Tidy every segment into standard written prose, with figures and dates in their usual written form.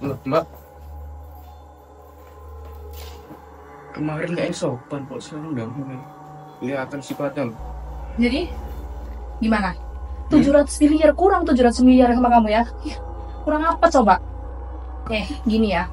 Mbak, kemarin nggak sopan kok sekarang udah mulai kelihatan sifatnya loh. Jadi gimana? 700 miliar kurang 700 miliar sama kamu ya? Ih, kurang apa coba? Gini ya.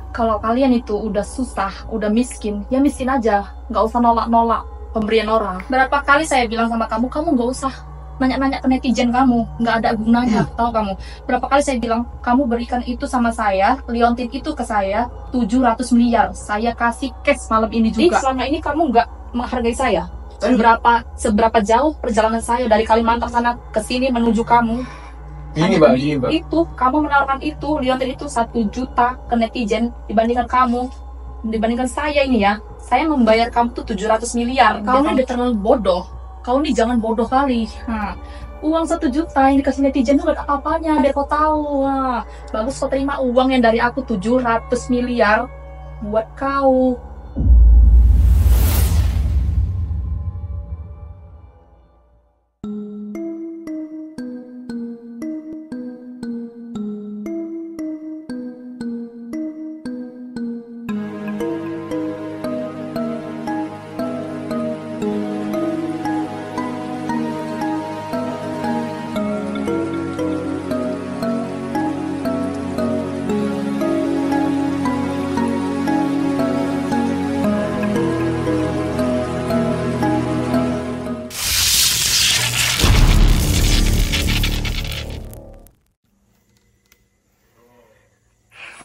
Kalau kalian itu udah susah, udah miskin, ya miskin aja. Nggak usah nolak-nolak pemberian orang. Berapa kali saya bilang sama kamu, kamu nggak usah nanya-nanya ke netizen kamu. Nggak ada gunanya, tahu kamu. Berapa kali saya bilang, kamu berikan itu sama saya, liontin itu ke saya, 700 miliar. Saya kasih cash malam ini juga. Selama ini kamu nggak menghargai saya. Seberapa jauh perjalanan saya dari Kalimantan sana ke sini menuju kamu. Gini Mbak, gini Mbak. Itu kamu menawarkan itu liontin itu 1 juta ke netizen dibandingkan saya ini ya. Saya membayar kamu tuh 700 miliar. Kamu udah terlalu bodoh. Kau ini jangan bodoh kali. Uang 1 juta yang dikasih netizen tuh gak ada apa-apanya, biar kau tahu. Bagus kau terima uang yang dari aku 700 miliar buat kau.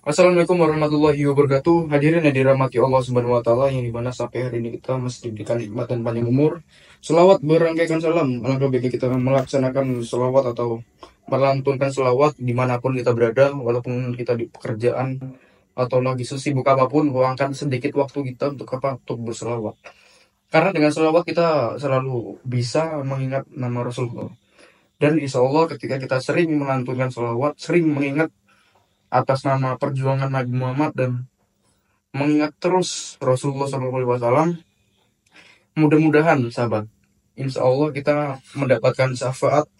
Assalamualaikum warahmatullahi wabarakatuh. Hadirin yang dirahmati Allah Subhanahu wa taala, yang dimana sampai hari ini kita masih diberikan nikmat dan panjang umur. Selawat berangkaikan salam. Alangkah baiknya kita melaksanakan selawat atau melantunkan selawat dimanapun kita berada, walaupun kita di pekerjaan atau lagi sesibuk apapun, luangkan sedikit waktu kita untuk apa? Untuk berselawat. Karena dengan selawat kita selalu bisa mengingat nama Rasulullah. Dan insya Allah ketika kita sering melantunkan selawat, sering mengingat atas nama perjuangan Nabi Muhammad dan mengingat terus Rasulullah SAW, mudah-mudahan sahabat, insya Allah kita mendapatkan syafaat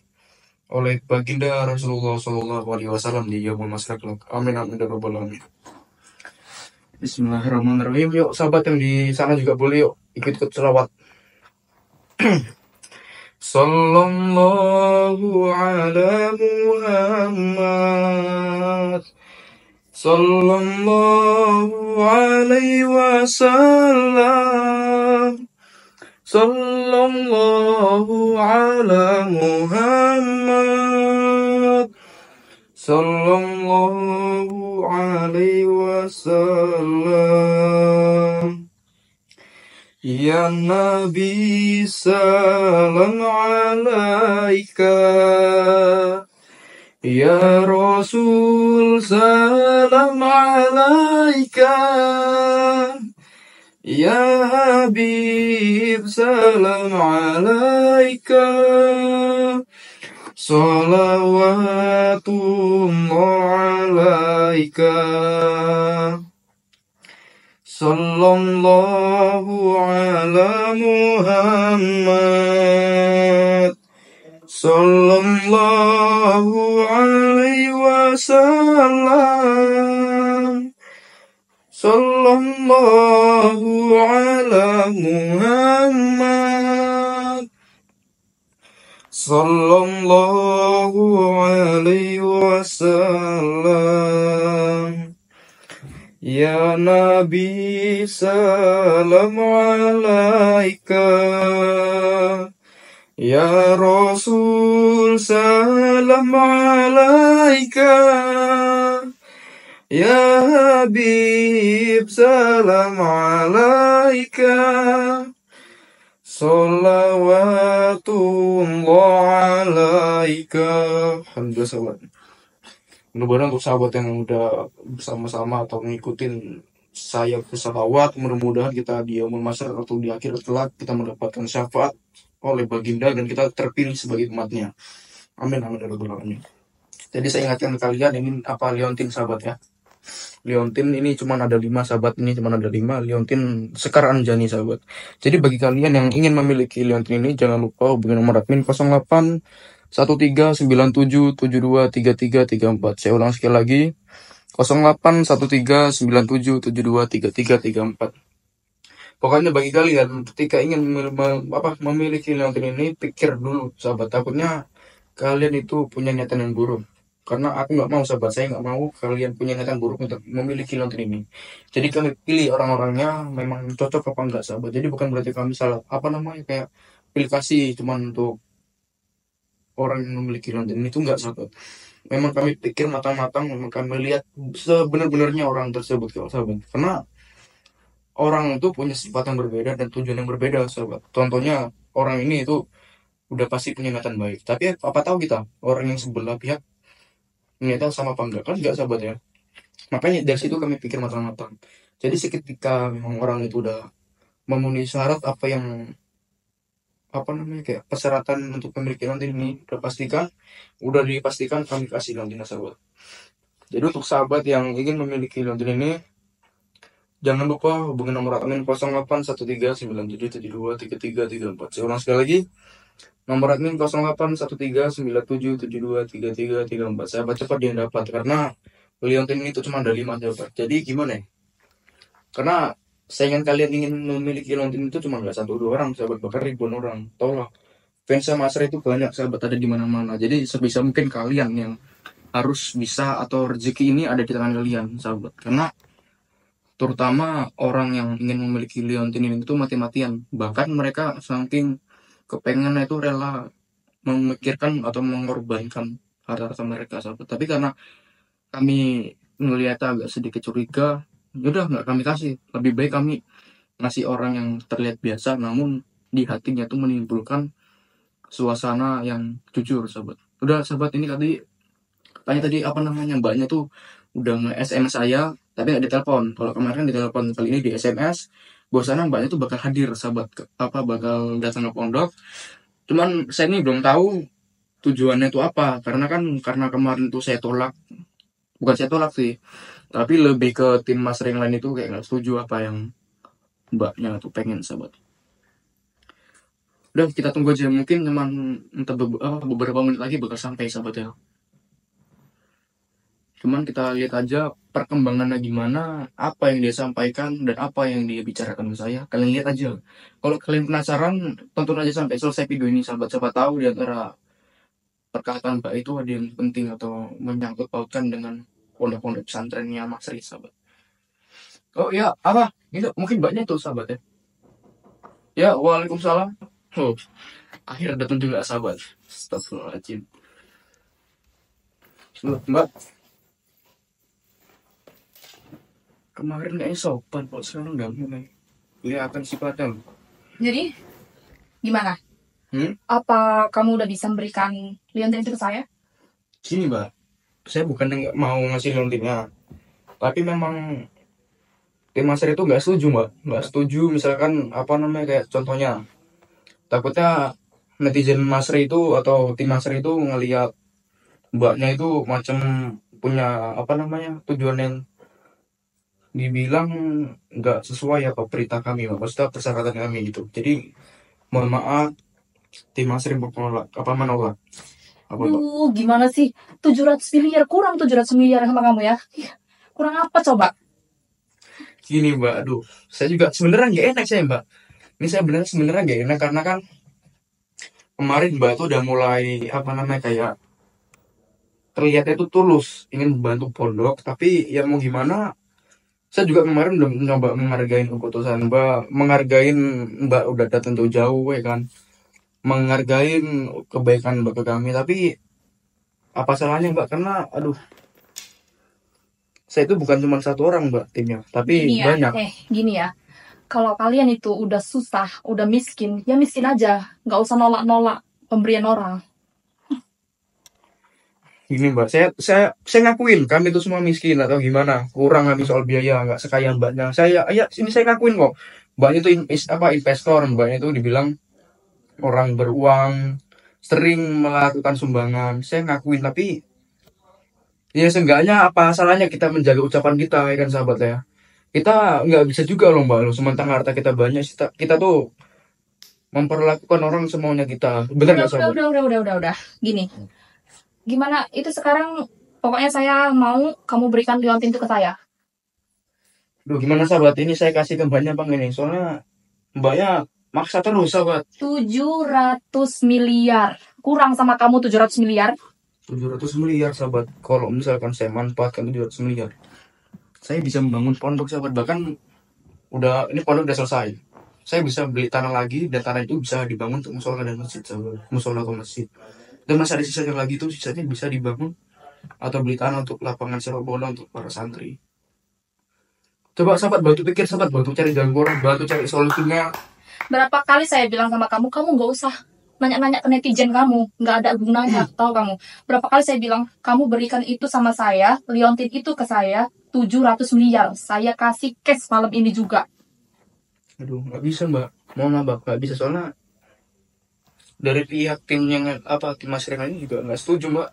oleh baginda Rasulullah SAW di yaumul masyar kelak. Amin amin ya rabbal alamin. Bismillahirrahmanirrahim. Yuk sahabat yang di sana juga boleh yuk ikut-ikut selawat. Sallallahu ala Muhammad, sallallahu alaihi wasallam, sallallahu ala Muhammad, sallallahu alaihi wasallam. Ya Nabi salam alaika, ya Rasul salam alaika, ya Habib salam alaika, salawatullah alaika, sallallahu ala Muhammad, sallallahu alaihi wasallam, sallallahu ala Muhammad, sallallahu alaihi wasallam. Ya Nabi salam alaika, ya Rasul salam alaika, ya Habib salam alaika, salawatullah alaika. Alhamdulillah sahabat. Mudah-mudahan untuk sahabat yang udah bersama-sama atau ngikutin saya bersalawat, mudah-mudahan kita di yaumul masyar atau di akhirat kelak kita mendapatkan syafaat oleh baginda dan kita terpilih sebagai umatnya. Amin amin ya rabbal alamin. Jadi saya ingatkan ke kalian, ini apa liontin sahabat ya. Liontin ini cuma ada 5 sahabat, ini cuma ada 5 liontin Sekar Anjani sahabat. Jadi bagi kalian yang ingin memiliki liontin ini, jangan lupa hubungi nomor admin 08 1397723334. Saya ulang sekali lagi, 081397723334. Pokoknya bagi kalian ketika ingin memiliki Leontin ini, pikir dulu sahabat, takutnya kalian itu punya niatan yang buruk. Karena aku nggak mau sahabat, saya nggak mau kalian punya niatan buruk untuk memiliki Leontin ini. Jadi kami pilih orang-orangnya memang cocok apa enggak sahabat. Jadi bukan berarti kami salah apa namanya kayak pilih kasih cuman untuk orang yang memiliki Leontin itu enggak sahabat. Memang kami pikir matang-matang, memang kami lihat sebenar-benarnya orang tersebut sahabat. Karena orang itu punya sifat yang berbeda dan tujuan yang berbeda sahabat. Contohnya orang ini itu udah pasti punya niatan baik, tapi apa tahu kita orang yang sebelah pihak niatan sama apa enggak, kan enggak sahabat ya. Makanya dari situ kami pikir matang-matang. Jadi seketika memang orang itu udah memenuhi syarat apa yang apa namanya kayak persyaratan untuk memiliki nanti ini udah dipastikan kami kasih nanti sahabat. Jadi untuk sahabat yang ingin memiliki nanti ini, jangan lupa hubungi nomor admin 081397723334. Saya ulang sekali lagi, nomor admin 081397723334. Sahabat cepat dia dapat karena Leontin ini itu cuma ada 5 sahabat. Jadi gimana ya? Karena saingan kalian ingin memiliki Leontin itu cuma nggak 1 2 orang sahabat, bahkan ribuan orang. Tau lah, fansnya Mas Ray itu banyak sahabat, ada di mana-mana. Jadi sebisa mungkin kalian yang harus bisa atau rezeki ini ada di tangan kalian sahabat. Karena terutama orang yang ingin memiliki Leontin ini itu mati-matian. Bahkan mereka saking kepengen itu rela memikirkan atau mengorbankan harta-harta mereka sahabat. Tapi karena kami melihat agak sedikit curiga, yaudah nggak kami kasih. Lebih baik kami ngasih orang yang terlihat biasa namun di hatinya tuh menimbulkan suasana yang jujur sahabat. Udah sahabat, ini tadi apa namanya, mbaknya tuh udah nge-SMS saya tapi nggak ditelepon. Kalau kemarin kan ditelepon, kali ini di SMS. Bahwasanya mbaknya tuh bakal hadir sahabat, bakal datang ke pondok. Cuman saya ini belum tahu tujuannya itu apa, karena kemarin tuh saya tolak. Bukan saya tolak sih, tapi lebih ke tim Mas Ring lain itu kayak nggak setuju apa yang mbaknya tuh pengen sahabat. Udah kita tunggu aja, mungkin cuman entah beberapa menit lagi bakal sampai sahabat ya. Cuman kita lihat aja perkembangannya gimana, apa yang dia sampaikan dan apa yang dia bicarakan ke saya. Kalian lihat aja. Kalau kalian penasaran, tonton aja sampai selesai video ini sahabat. Siapa tahu di antara perkataan mbak itu ada yang penting atau menyangkut pautkan dengan pondok-pondok pesantrennya Mas Ri sahabat. Oh ya, apa? Ini mungkin mbaknya tuh sahabat ya. Ya, waalaikumsalam. Oh, akhirnya datang juga sahabat. Astagfirullahaladzim. Mbak, kemarin kayaknya sopan kok, sekarang nggak mulai kelihatan sifatnya loh. Jadi gimana? Apa kamu udah bisa memberikan Leontin itu ke saya? Gini mbak, saya bukan nggak mau ngasih Leontinnya, tapi memang tim master itu nggak setuju mbak, nggak setuju. Misalkan apa namanya kayak contohnya, takutnya netizen master itu atau tim master itu ngelihat mbaknya itu macam punya apa namanya tujuan yang dibilang nggak sesuai apa perintah kami, maksudnya persyaratan kami gitu. Jadi mohon maaf, tim master menolak menolak apa mbak? Gimana sih? 700 miliar kurang 700 miliar sama kamu ya? Kurang apa coba? Gini mbak, aduh, saya juga sebenarnya nggak enak saya mbak. Ini saya sebenarnya nggak enak karena kan kemarin mbak tuh udah mulai apa namanya kayak terlihatnya itu tulus ingin membantu pondok, tapi ya mau gimana, saya juga kemarin udah nyoba menghargai keputusan mbak, menghargai mbak udah datang jauh-jauh ya kan, menghargai kebaikan mbak ke kami. Tapi apa salahnya mbak, karena aduh, saya itu bukan cuma 1 orang mbak timnya, tapi Gini ya, banyak. Gini ya, kalau kalian itu udah susah, udah miskin, ya miskin aja, nggak usah nolak-nolak pemberian orang. Gini mbak, saya ngakuin kami itu semua miskin atau gimana, kurang kami soal biaya, nggak sekaya mbaknya. Ini saya ngakuin kok, mbaknya itu investor, mbaknya itu dibilang orang beruang, sering melakukan sumbangan. Saya ngakuin, tapi ya seenggaknya apa salahnya kita menjaga ucapan kita ya kan sahabat ya. Kita nggak bisa juga loh mbak, sementara harta kita banyak, kita tuh memperlakukan orang semaunya kita. Bener nggak sahabat? Udah. Gini, gimana itu sekarang Pokoknya saya mau kamu berikan liontin itu ke saya. Duh, gimana sahabat? Ini saya kasih ke mbaknya bang ini. Soalnya mbaknya maksa terus sahabat. 700 miliar. Kurang sama kamu 700 miliar. 700 miliar sahabat. Kalau misalkan saya manfaatkan 700 miliar, saya bisa membangun pondok sahabat. Bahkan ini pondok udah selesai. Saya bisa beli tanah lagi dan tanah itu bisa dibangun untuk musola dan masjid sahabat. Musola atau masjid. Dan masih ada sisanya lagi itu, sisanya bisa dibangun atau beli tanah untuk lapangan sepak bola untuk para santri. Coba sahabat bantu pikir, sahabat bantu cari jalan keluar, bantu cari solusinya. Berapa kali saya bilang sama kamu, kamu nggak usah nanya-nanya ke netizen kamu, nggak ada gunanya, tahu kamu. Berapa kali saya bilang, kamu berikan itu sama saya, liontin itu ke saya, 700 miliar. Saya kasih cash malam ini juga. Aduh, nggak bisa mbak. Mohon maaf mbak, nggak bisa soalnya dari pihak tim yang tim Mas Rena ini juga nggak setuju mbak.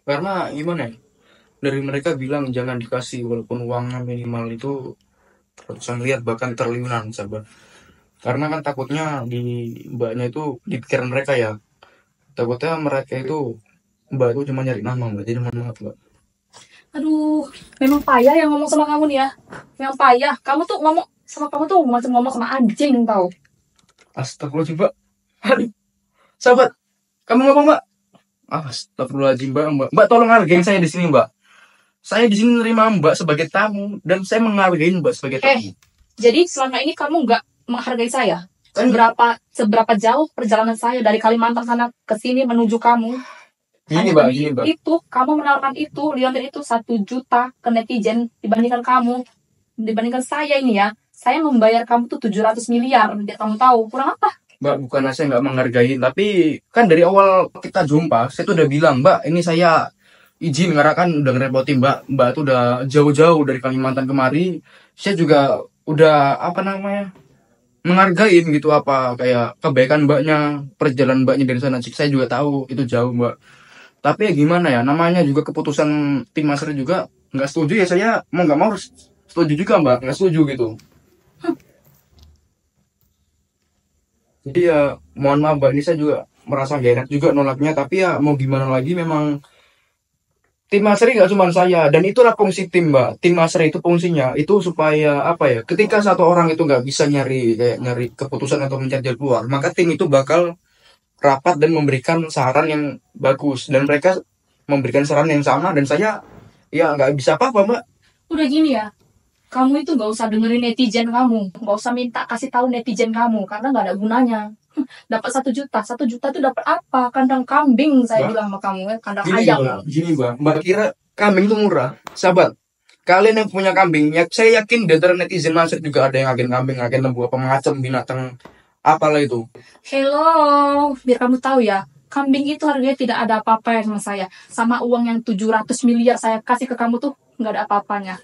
Karena gimana ya? Dari mereka bilang jangan dikasih walaupun uangnya minimal itu ratusan miliar bahkan triliunan sahabat. Karena kan takutnya di mbaknya itu di pikiran mereka ya. Takutnya mereka itu mbak itu cuma nyari nama mbak. Jadi mohon maaf mbak. Aduh, memang payah yang ngomong sama kamu nih ya. Memang payah. Kamu tuh ngomong sama kamu tuh macam ngomong sama anjing tau. Astagfirullahaladzim mbak. Aduh, sahabat, kamu ngomong mbak? Astagfirullahaladzim mbak. Mbak tolong hargain saya di sini mbak. Saya di sini nerima mbak sebagai tamu dan saya menghargai mbak sebagai tamu. Jadi selama ini kamu nggak menghargai saya? Seberapa jauh perjalanan saya dari Kalimantan sana ke sini menuju kamu? Gini mbak. Itu kamu menawarkan itu liontin itu 1 juta ke netizen dibandingkan saya ini ya. Saya membayar kamu tuh 700 miliar. Biar kamu tahu kurang apa? Mbak, bukan saya nggak menghargai, tapi kan dari awal kita jumpa, saya tuh udah bilang, Mbak, ini saya izin karena kan udah ngerepotin Mbak tuh udah jauh-jauh dari Kalimantan kemari. Saya juga udah menghargain gitu kayak kebaikan mbaknya, perjalanan mbaknya dari sana. Saya juga tahu itu jauh mbak. Tapi ya gimana ya, namanya juga keputusan tim master juga nggak setuju ya saya mau nggak mau harus setuju juga mbak, nggak setuju gitu. Jadi ya mohon maaf mbak, ini saya juga merasa gak enak juga nolaknya. Tapi ya mau gimana lagi, memang tim master nggak cuma saya dan itulah fungsi tim mbak. Tim master itu fungsinya itu supaya ketika satu orang itu nggak bisa nyari keputusan atau mencari jalan keluar, maka tim itu bakal rapat dan memberikan saran yang bagus dan mereka memberikan saran yang sama dan saya ya nggak bisa apa-apa mbak. Udah gini ya, kamu itu nggak usah dengerin netizen kamu, nggak usah minta kasih tahu netizen kamu karena nggak ada gunanya. Dapat 1 juta itu dapat apa? Kandang kambing saya bilang sama kamu ya, kandang ayam. Gini mbak kira kambing itu murah, sahabat. Kalian yang punya kambing, ya saya yakin di antara netizen masuk juga ada yang agen kambing, agen lembu apa macam binatang apalah itu. Hello, biar kamu tahu ya, kambing itu harganya tidak ada apa-apa sama saya. Sama uang yang 700 miliar saya kasih ke kamu tuh nggak ada apa-apanya.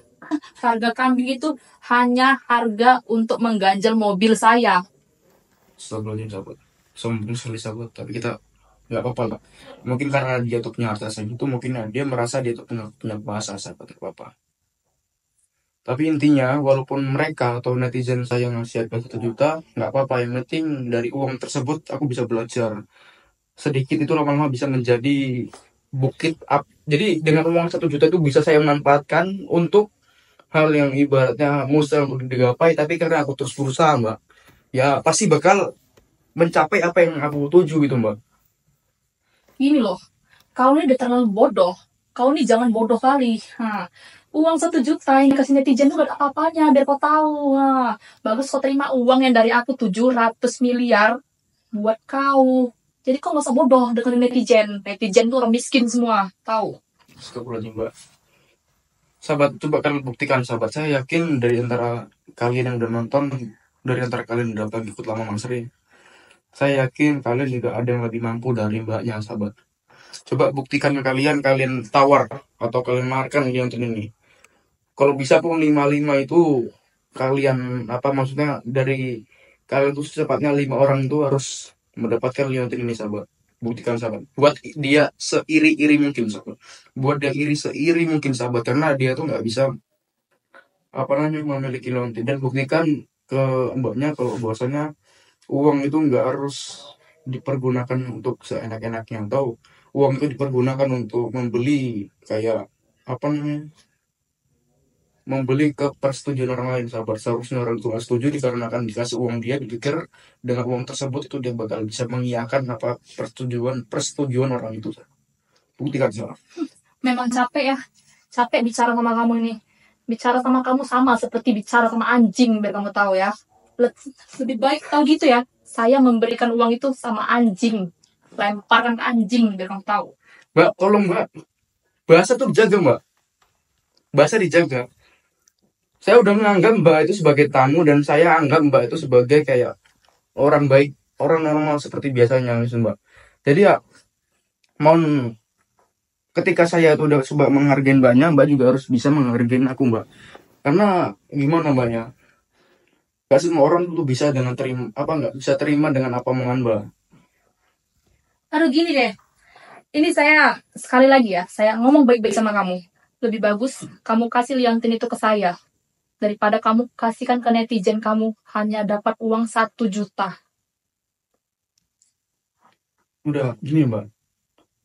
Harga kambing itu hanya harga untuk mengganjal mobil saya. Sebelumnya sahabat, sombong sekali sahabat, tapi kita nggak apa-apa lah. Mungkin karena dia tuh punya harta segitu, mungkin dia merasa dia tuh punya bahasa sahabat, tidak apa-apa. Tapi intinya, walaupun mereka atau netizen saya ngasih harga 1 juta, nggak apa-apa. Yang penting dari uang tersebut aku bisa belajar. Sedikit itu lama-lama bisa menjadi bukit up. Jadi dengan uang 1 juta itu bisa saya manfaatkan untuk hal yang ibaratnya mustahil untuk digapai. Tapi karena aku terus berusaha mbak, ya pasti bakal mencapai apa yang aku tuju gitu mbak. Gini loh, kau ini udah terlalu bodoh. Kau ini jangan bodoh kali. Uang 1 juta ini kasih netizen tuh gak ada apa-apanya, biar kau tahu. Bagus kau terima uang yang dari aku 700 miliar buat kau. Jadi kau gak usah bodoh dengerin netizen. Netizen tuh orang miskin semua, tahu? Astagfirullahaladzim mbak. Sahabat, coba kalian buktikan sahabat. Saya yakin dari antara kalian yang udah nonton, dari antara kalian yang udah ikut lama Mang Sri, saya yakin kalian juga ada yang lebih mampu dari mbaknya sahabat. Coba buktikan ke kalian tawar atau kalian markan yang ini. Kalau bisa pun 55 itu kalian maksudnya dari kalian tuh secepatnya 5 orang itu harus mendapatkan liontin ini sahabat. Buktikan sahabat. Buat dia seiri-iri mungkin sahabat. Buat dia iri seiri mungkin sahabat karena dia tuh nggak bisa memiliki liontin. Dan buktikan ke mbaknya kalau bahwasanya uang itu nggak harus dipergunakan untuk seenak-enaknya, atau uang itu dipergunakan untuk membeli kayak apa namanya, membeli ke persetujuan orang lain, sahabat. Seharusnya orang tua setuju dikarenakan dikasih uang, dia dipikir dengan uang tersebut itu dia bakal bisa mengiyakan apa persetujuan persetujuan orang itu. Buktikan salah. Memang capek ya. Capek bicara sama kamu ini. Bicara sama kamu sama seperti bicara sama anjing, biar kamu tahu ya. Lebih baik tahu gitu ya. Saya memberikan uang itu sama anjing. Lemparkan ke anjing, biar kamu tahu. Mbak, tolong mbak, bahasa tuh dijaga mbak, bahasa dijaga. Saya udah menganggap mbak itu sebagai tamu, dan saya anggap mbak itu sebagai kayak orang baik, orang normal seperti biasanya gitu, mbak. Jadi ya, mohon, ketika saya tuh udah coba menghargai mbaknya, mbak juga harus bisa menghargai aku mbak. Karena gimana mbaknya, gak semua orang tuh bisa dengan terima apa, nggak bisa terima dengan apa omongan mbak. Aduh gini deh. Ini saya sekali lagi ya, saya ngomong baik-baik sama kamu. Lebih bagus kamu kasih liantin itu ke saya daripada kamu kasihkan ke netizen kamu hanya dapat uang 1 juta. Udah gini mbak,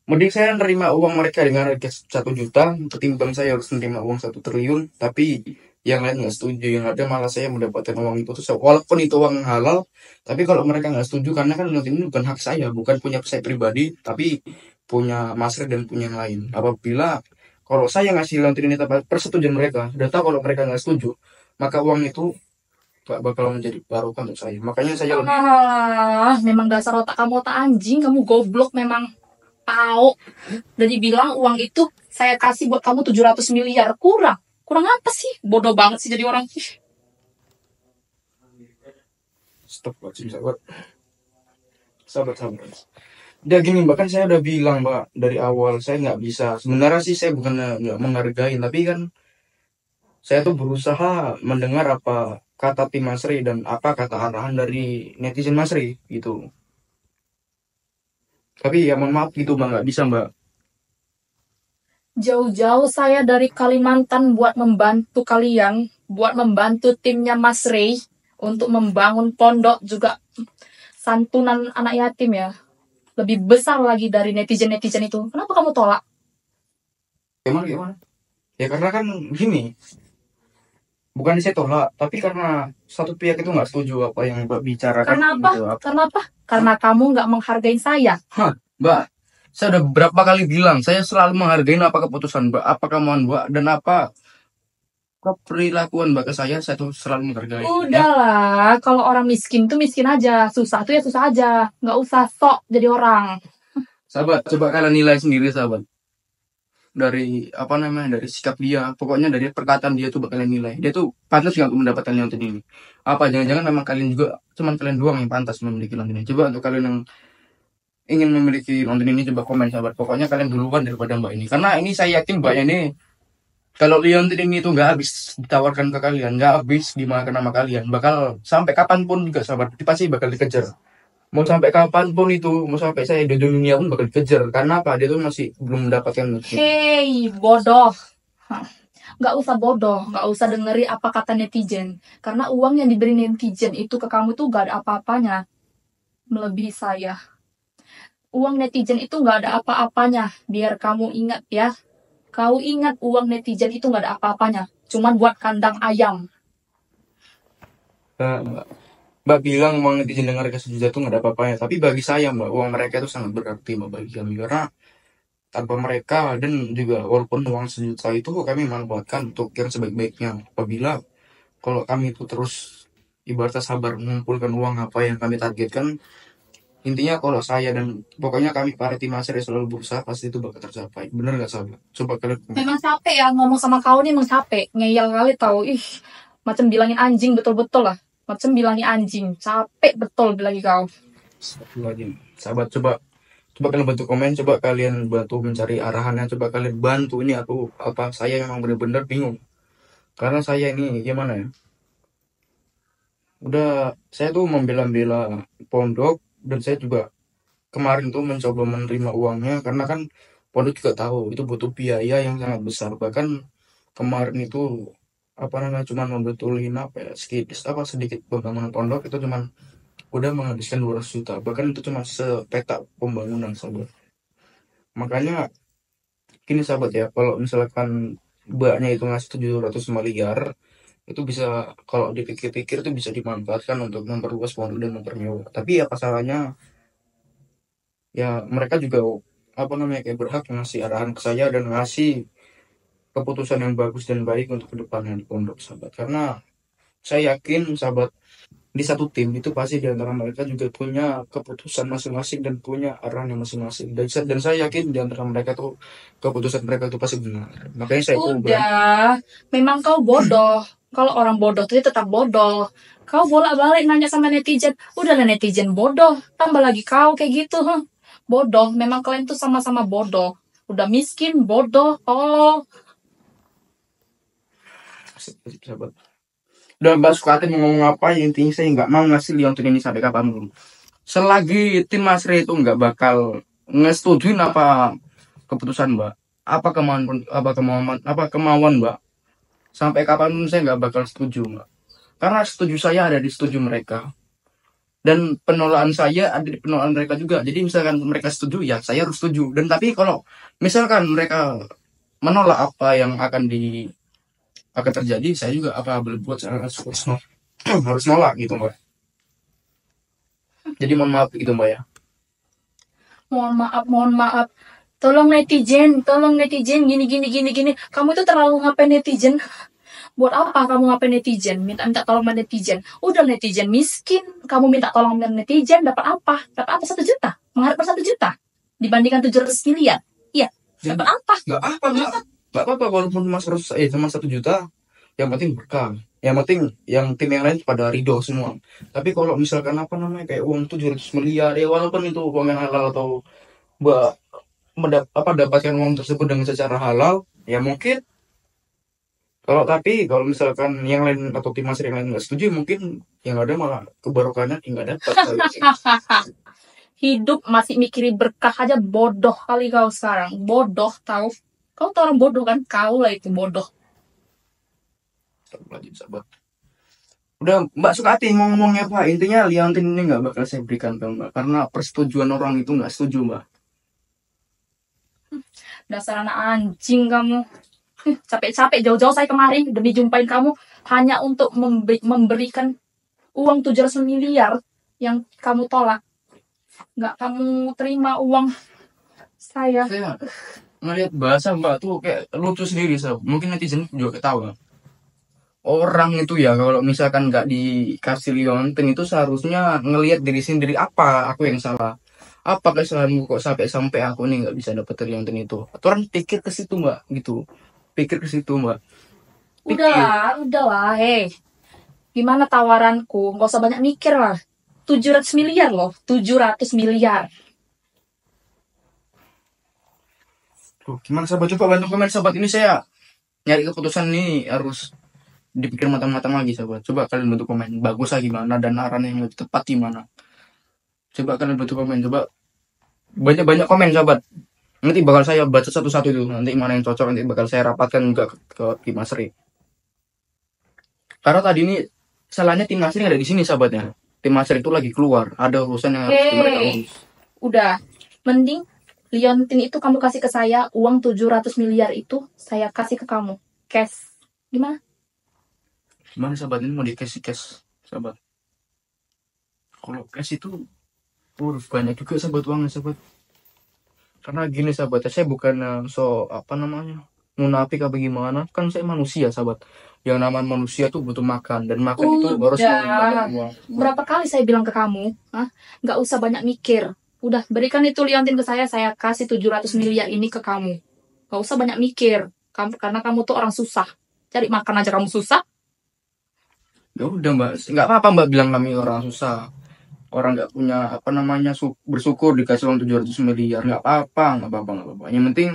mending saya nerima uang mereka dengan harga 1 juta ketimbang saya harus menerima uang 1 triliun, tapi yang lain nggak setuju, yang ada malah saya mendapatkan uang itu terus, walaupun itu uang halal. Tapi kalau mereka nggak setuju, karena kan ini bukan hak saya, bukan punya saya pribadi, tapi punya Mas Red dan punya yang lain. Apabila kalau saya ngasih lontin ini tanpa persetujuan mereka, udah tahu kalau mereka nggak setuju, maka uang itu gak bakal menjadi barokah untuk saya. Makanya saya lebih, Memang dasar otak kamu otak anjing, kamu goblok memang. Tahu. Udah dibilang uang itu saya kasih buat kamu 700 miliar. Kurang. Kurang apa sih? Bodoh banget sih jadi orang. stop sahabat, sahabat, sahabat. Udah gini, bahkan saya udah bilang mbak dari awal, saya nggak bisa. Sebenarnya sih saya bukan nggak menghargai, tapi kan saya tuh berusaha mendengar apa kata tim Masri dan apa kata arahan dari netizen Masri gitu. Tapi ya mohon maaf gitu mbak, nggak bisa mbak. Jauh-jauh saya dari Kalimantan buat membantu kalian, buat membantu timnya Mas Ray untuk membangun pondok juga santunan anak yatim ya. Lebih besar lagi dari netizen-netizen itu. Kenapa kamu tolak? Gimana gimana? Ya karena kan gini, bukan saya tolak, tapi karena satu pihak itu nggak setuju apa yang mbak bicarakan Karena apa? gitu. Karena apa? Karena kamu nggak menghargai saya. Hah, mbak, saya udah berapa kali bilang, saya selalu menghargai apa keputusan mbak, apa kemauan mbak, dan apa perilakuan mbak ke saya tuh selalu menghargai. Ya, Udahlah, kalau orang miskin tuh miskin aja, susah tuh ya susah aja. Nggak usah sok jadi orang. sahabat, coba kalian nilai sendiri sahabat. Dari apa namanya, dari sikap dia, pokoknya dari perkataan dia tuh kalian nilai. Dia tuh pantas nggak untuk mendapatkan lontin ini? Apa jangan-jangan memang kalian juga, cuman kalian doang yang pantas memiliki lontin ini? Coba untuk kalian yang ingin memiliki lontin ini, coba komen sahabat. Pokoknya kalian duluan daripada mbak ini, karena ini saya yakin mbak ini, kalau Leontin ini tuh nggak habis ditawarkan ke kalian, nggak habis dimakan sama kalian, bakal sampai kapanpun juga sahabat, pasti bakal dikejar. Mau sampai kapanpun itu, mau sampai saya di dunia pun bakal dikejar. Karena apa? Dia tuh masih belum mendapatkan. Hei, bodoh. Hah. Nggak usah bodoh, nggak usah dengerin apa kata netizen. Karena uang yang diberi netizen itu ke kamu tuh gak ada apa-apanya. Melebihi saya. Uang netizen itu nggak ada apa-apanya. Biar kamu ingat ya. Kau ingat uang netizen itu nggak ada apa-apanya. Cuman buat kandang ayam. Mbak, Mbak bilang uang netizen dengan harga 1 juta itu nggak ada apa-apanya. Tapi bagi saya mbak, uang mereka itu sangat berarti mbak bagi kami. Karena tanpa mereka, dan juga walaupun uang 1 juta itu kami manfaatkan untuk yang sebaik-baiknya. Apabila kalau kami itu terus ibaratnya sabar mengumpulkan uang apa yang kami targetkan, intinya kalau saya dan pokoknya kami para tim Aser selalu berusaha, pasti itu bakal tercapai. Bener nggak sahabat? Coba kalian komen. Memang capek ya ngomong sama kau nih, emang capek. Ngeyel kali tau. Ih, macam bilangin anjing betul-betul lah. Macam bilangin anjing. Capek betul bilangin kau. Astagfirullahaladzim. Sahabat, coba coba kalian bantu komen, coba kalian bantu mencari arahannya, coba kalian bantu ini aku apa, saya memang benar-benar bingung. Karena saya ini gimana ya? Udah, saya tuh membela-bela pondok, dan saya juga kemarin tuh mencoba menerima uangnya karena kan pondok juga tahu itu butuh biaya yang sangat besar. Bahkan kemarin itu apa namanya, cuma membetulin apa ya, sedikit pembangunan pondok itu cuman udah menghabiskan 200 juta. Bahkan itu cuma sepetak pembangunan saja. Makanya gini sahabat ya, kalau misalkan mbaknya itu ngasih 700 miliar, itu bisa, kalau dipikir-pikir itu bisa dimanfaatkan untuk memperluas pondok dan mempermewah. Tapi ya pasalnya, ya mereka juga apa namanya kayak berhak ngasih arahan ke saya dan ngasih keputusan yang bagus dan baik untuk kedepannya di pondok sahabat. Karena saya yakin sahabat, di satu tim itu pasti di antara mereka juga punya keputusan masing-masing dan punya arahan yang masing-masing. Dan saya yakin di antara mereka tuh keputusan mereka itu pasti benar. Makanya saya itu Udah, memang kau bodoh. Kalau orang bodoh tuh tetap bodoh. Kau bolak-balik nanya sama netizen. Udahlah netizen bodoh. Tambah lagi kau kayak gitu. Bodoh. Memang kalian tuh sama-sama bodoh. Udah miskin, bodoh, tolol. sahabat. Udah Mbak Sukati mau ngomong apa, intinya saya nggak mau ngasih Liontin ini sampai kapanpun. Selagi tim Mas Ray itu nggak bakal ngesetujuin apa keputusan Mbak, apa kemauan Mbak, sampai kapanpun saya nggak bakal setuju Mbak. Karena setuju saya ada di setuju mereka, dan penolakan saya ada di penolakan mereka juga. Jadi misalkan mereka setuju ya saya harus setuju. Dan tapi kalau misalkan mereka menolak apa yang akan terjadi, saya juga apa boleh buat, saya harus nolak gitu Mbak. Jadi mohon maaf gitu Mbak ya. Mohon maaf. Tolong netizen, gini. Kamu itu terlalu ngapain netizen? Buat apa kamu ngapain netizen? Minta tolong sama netizen. Udah netizen miskin, kamu minta tolong sama netizen, dapat apa? Dapat apa 1 juta? Mengharapkan 1 juta? Dibandingkan 700 miliar. Iya, dapat apa? Nggak apa-apa walaupun cuma 1 juta, yang penting berkah. Yang penting yang tim yang lain pada ridho semua. Tapi kalau misalkan apa namanya kayak uang 700 miliar, ya walaupun itu uang yang halal atau mbak dapatkan uang tersebut dengan secara halal, ya mungkin. Kalau misalkan yang lain atau tim Mas yang lain nggak setuju, mungkin yang ada malah kebarokannya nggak dapat. Hidup masih mikirin berkah aja, bodoh kali kau sekarang. Bodoh tahu. Kau tuh orang bodoh kan? Kau lah itu bodoh. Sahabat. Udah Mbak Sukati mau ngomongnya apa? Intinya Liontin ini nggak bakal saya berikan ke Mbak, karena persetujuan orang itu nggak setuju Mbak. Dasar anak anjing kamu. Capek-capek jauh-jauh saya kemarin demi jumpain kamu hanya untuk memberikan uang 700 miliar yang kamu tolak. Nggak kamu terima uang saya. Saya ngelihat bahasa Mbak tuh kayak lucu sendiri, mungkin netizen juga ketawa. Orang itu ya kalau misalkan nggak dikasih Liontin itu seharusnya ngelihat diri sendiri, apa aku yang salah, apa kesalahanku kok sampai aku nih nggak bisa dapet Liontin itu. Aturan pikir ke situ Mbak, gitu, pikir ke situ Mbak. Udahlah, gimana tawaranku? Nggak usah banyak mikir lah. 700 miliar loh, 700 miliar. Gimana sahabat, coba bantu komen sahabat, ini saya nyari keputusan ini harus dipikir matang-matang lagi sahabat. Coba kalian bantu komen bagusnya gimana dan arahan yang lebih tepat gimana. Coba kalian bantu komen, coba banyak komen sahabat. Nanti bakal saya baca satu-satu itu, nanti mana yang cocok nanti bakal saya rapatkan juga ke Mas Ri. Karena tadi ini salahnya tim Mas Ri ada di sini sahabatnya. Tim Mas Ri itu lagi keluar, ada urusan yang harus mereka urus. Udah, mending Liontin itu kamu kasih ke saya, uang 700 miliar itu saya kasih ke kamu. Cash. Gimana? Gimana sahabat, ini mau dikasih cash sahabat? Kalau cash itu banyak juga sahabat uangnya sahabat. Karena gini sahabat, saya bukan munafik apa gimana, kan saya manusia sahabat. Yang namanya manusia tuh butuh makan, dan makan itu harus menggunakan uang. Berapa kali saya bilang ke kamu, nggak usah banyak mikir. Udah, berikan itu Liontin ke saya kasih 700 miliar ini ke kamu. Nggak usah banyak mikir, karena kamu tuh orang susah. Cari makan aja kamu susah. Ya udah Mbak, nggak apa-apa Mbak bilang kami orang susah. Orang nggak punya bersyukur dikasih uang 700 miliar, nggak apa-apa. Yang penting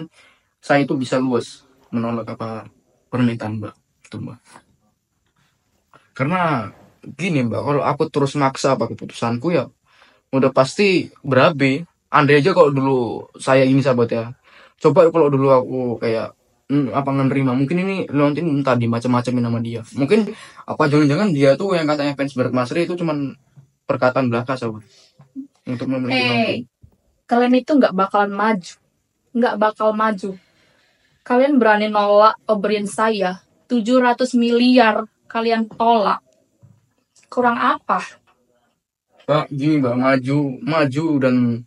saya itu bisa luas menolak apa permintaan Mbak, gitu Mbak. Karena gini Mbak, kalau aku terus maksa apa keputusanku ya udah pasti berabe. Andai aja kalau dulu saya ini sahabat ya, coba kalau dulu aku kayak menerima, mungkin ini Liontin tadi macam-macamin sama dia. Mungkin apa jangan-jangan dia tuh yang katanya fans berat Mas Ri itu cuman perkataan belaka sahabat untuk memiliki kalian itu nggak bakal maju. Kalian berani nolak pemberian saya 700 miliar, kalian tolak. Kurang apa? Mbak, gini mbak, maju dan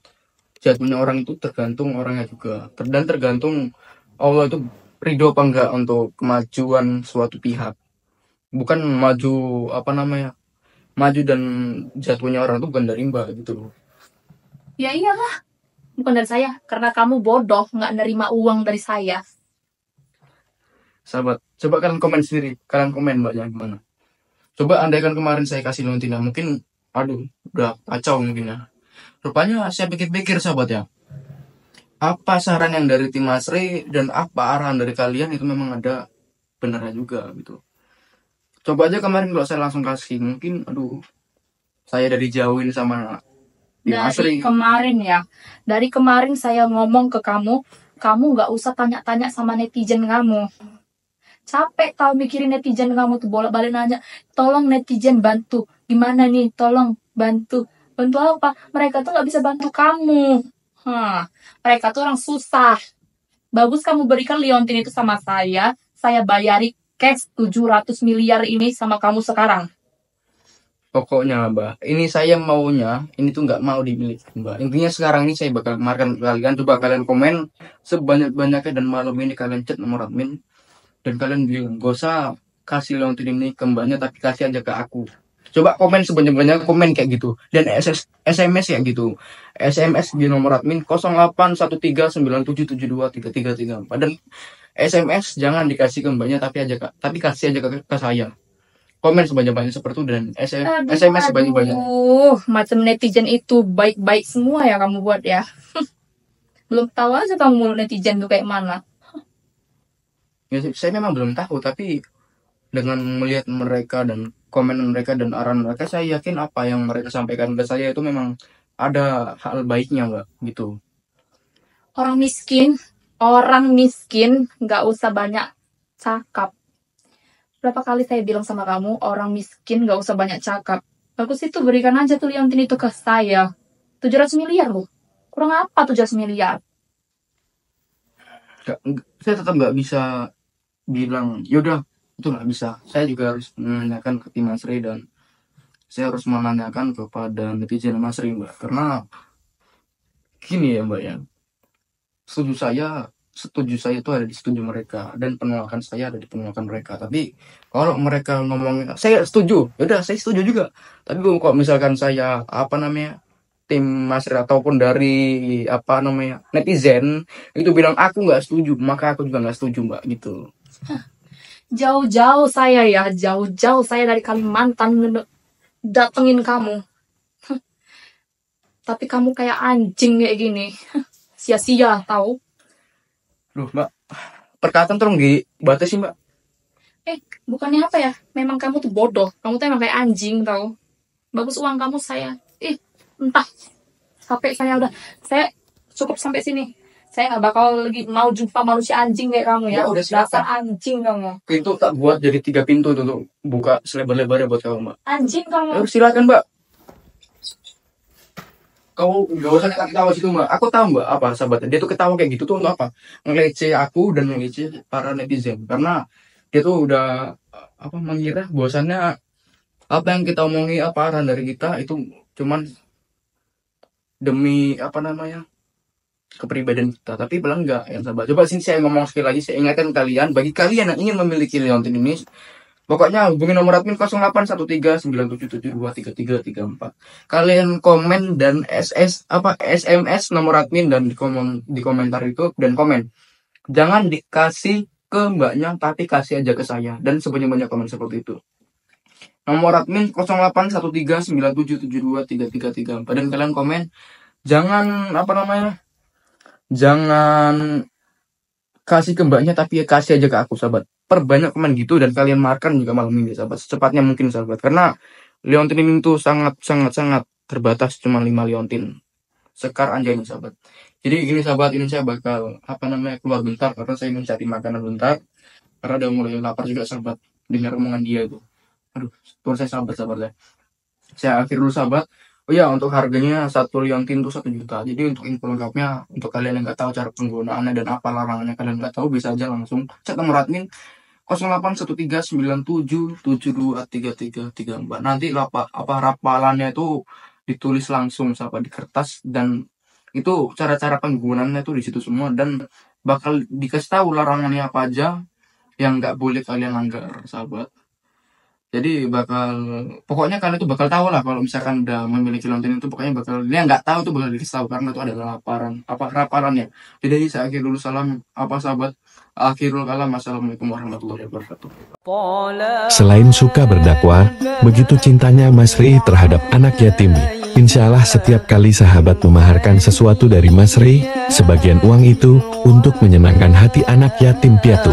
jatuhnya orang itu tergantung orangnya juga. Dan tergantung Allah itu ridho apa enggak untuk kemajuan suatu pihak. Bukan maju apa namanya, maju dan jatuhnya orang itu bukan dari mbak gitu loh. Ya iyalah, bukan dari saya. Karena kamu bodoh, nggak nerima uang dari saya. Sahabat, coba kalian komen sendiri, kalian komen mbaknya gimana. Coba andaikan kemarin saya kasih Leontina, mungkin aduh udah kacau mungkin ya. Rupanya saya pikir-pikir sahabat ya, apa saran yang dari tim Asri dan apa arahan dari kalian itu memang ada benernya juga gitu. Coba aja kemarin kalau saya langsung kasih, mungkin aduh saya dari jauhin sama tim Asri. Dari kemarin saya ngomong ke kamu, kamu nggak usah tanya-tanya sama netizen kamu. Capek tau mikirin netizen kamu tuh bolak-balik nanya, tolong netizen bantu, gimana nih, tolong bantu. Bantu apa? Mereka tuh nggak bisa bantu kamu. Mereka tuh orang susah. Bagus kamu berikan Liontin itu sama saya bayari cash 700 miliar ini sama kamu sekarang. Pokoknya mbak, ini saya maunya, ini tuh nggak mau dimiliki mbak. Intinya sekarang ini saya bakal kemarin kalian, coba kalian komen sebanyak-banyaknya dan malam ini kalian chat nomor admin. Dan kalian bilang, gak usah kasih Leontin ini ke mbaknya, tapi kasih aja ke aku. Coba komen sebanyak-banyak, komen kayak gitu. Dan SMS kayak gitu. SMS di nomor admin 081397723334. Dan SMS jangan dikasih ke mbaknya, tapi kasih aja ke saya. Komen sebanyak-banyak seperti itu dan SMS sebanyak-banyak. Macam netizen itu baik-baik semua ya kamu buat ya. Belum tahu aja kamu mulut netizen tuh kayak mana. Ya, saya memang belum tahu, tapi dengan melihat mereka dan komen mereka dan arahan mereka, saya yakin apa yang mereka sampaikan ke saya itu memang ada hal baiknya mbak gitu. Orang miskin nggak usah banyak cakap. Berapa kali saya bilang sama kamu, orang miskin nggak usah banyak cakap. Bagus itu berikan aja tuh Liontin itu ke saya. 700 miliar loh. Kurang apa 700 miliar? Saya tetap nggak bisa bilang yaudah itu nggak bisa. Saya juga harus menanyakan ke tim Mas Ray dan saya harus menanyakan kepada netizen Mas Ray mbak, karena gini ya mbak ya, setuju saya itu ada di setuju mereka dan penolakan saya ada di penolakan mereka. Tapi kalau mereka ngomong saya setuju, yaudah saya setuju juga. Tapi kalau misalkan saya apa namanya tim Mas Ray ataupun dari apa namanya netizen itu bilang aku nggak setuju, maka aku juga nggak setuju mbak gitu. Jauh-jauh saya dari Kalimantan datengin kamu. Tapi kamu kayak anjing kayak gini. Sia-sia tahu. Loh mbak, perkataan terus dibatasi mbak. Bukannya apa ya? Memang kamu tuh bodoh. Kamu tuh emang kayak anjing tahu. Bagus uang kamu saya. Entah. Sampai saya cukup sampai sini. Saya nggak bakal lagi mau jumpa manusia anjing kayak kamu ya. Udah Dasar anjing kamu. Pintu tak buat jadi 3 pintu tuh untuk buka selebar-lebarnya buat kamu mbak. Anjing kamu. Silakan mbak. Kamu gak usah ketawa situ mbak. Aku tahu mbak apa sahabatnya. Dia tuh ketawa kayak gitu tuh untuk apa? Ngelece aku dan ngelece para netizen. Karena dia tuh udah apa mengira bahwasannya apa yang kita omongi apa arahan dari kita itu cuman demi apa namanya kepribadian kita. Tapi bilang enggak ya sahabat. Coba sini saya ngomong sekali lagi. Saya ingatkan kalian. Bagi kalian yang ingin memiliki Leontin ini, pokoknya hubungi nomor admin 081397723334. Kalian komen dan SMS nomor admin dan di komentar itu dan komen. Jangan dikasih ke mbaknya tapi kasih aja ke saya dan sebanyak-banyak komen seperti itu. Nomor admin 081397723334 dan kalian komen jangan apa namanya? Jangan kasih ke mbaknya tapi kasih aja ke aku sahabat. Perbanyak komen gitu dan kalian markan juga malam ini sahabat, secepatnya mungkin sahabat, karena Leontin ini tuh sangat terbatas, cuma 5 Leontin sekar anjay ini sahabat. Jadi gini sahabat, ini saya bakal apa namanya keluar bentar karena saya mencari makanan bentar karena udah mulai lapar juga sahabat dengar omongan dia itu. Aduh, tuan saya sahabat ya. Saya akhir dulu sahabat. Oh iya, untuk harganya 1 liontin itu 1 juta. Jadi untuk info lengkapnya, untuk kalian yang nggak tahu cara penggunaannya dan apa larangannya, kalian nggak tahu, bisa aja langsung chat nomor admin 081397723334. Nanti apa rapalannya itu ditulis langsung sama di kertas, dan itu cara-cara penggunaannya itu di situ semua, dan bakal dikasih tahu larangannya apa aja yang nggak boleh kalian langgar, sahabat. Jadi pokoknya kalian tuh bakal tahu lah kalau misalkan udah memiliki lontin itu, pokoknya bakal, dia nggak tahu tuh bakal dikasih tahu karena itu adalah raparannya. Jadi saya akhir dulu salam sahabat, akhirul kalam, assalamualaikum warahmatullahi wabarakatuh. Selain suka berdakwah, begitu cintanya Mas Rey terhadap anak yatim. Insya Allah setiap kali sahabat memaharkan sesuatu dari Mas Rey, sebagian uang itu untuk menyenangkan hati anak yatim piatu.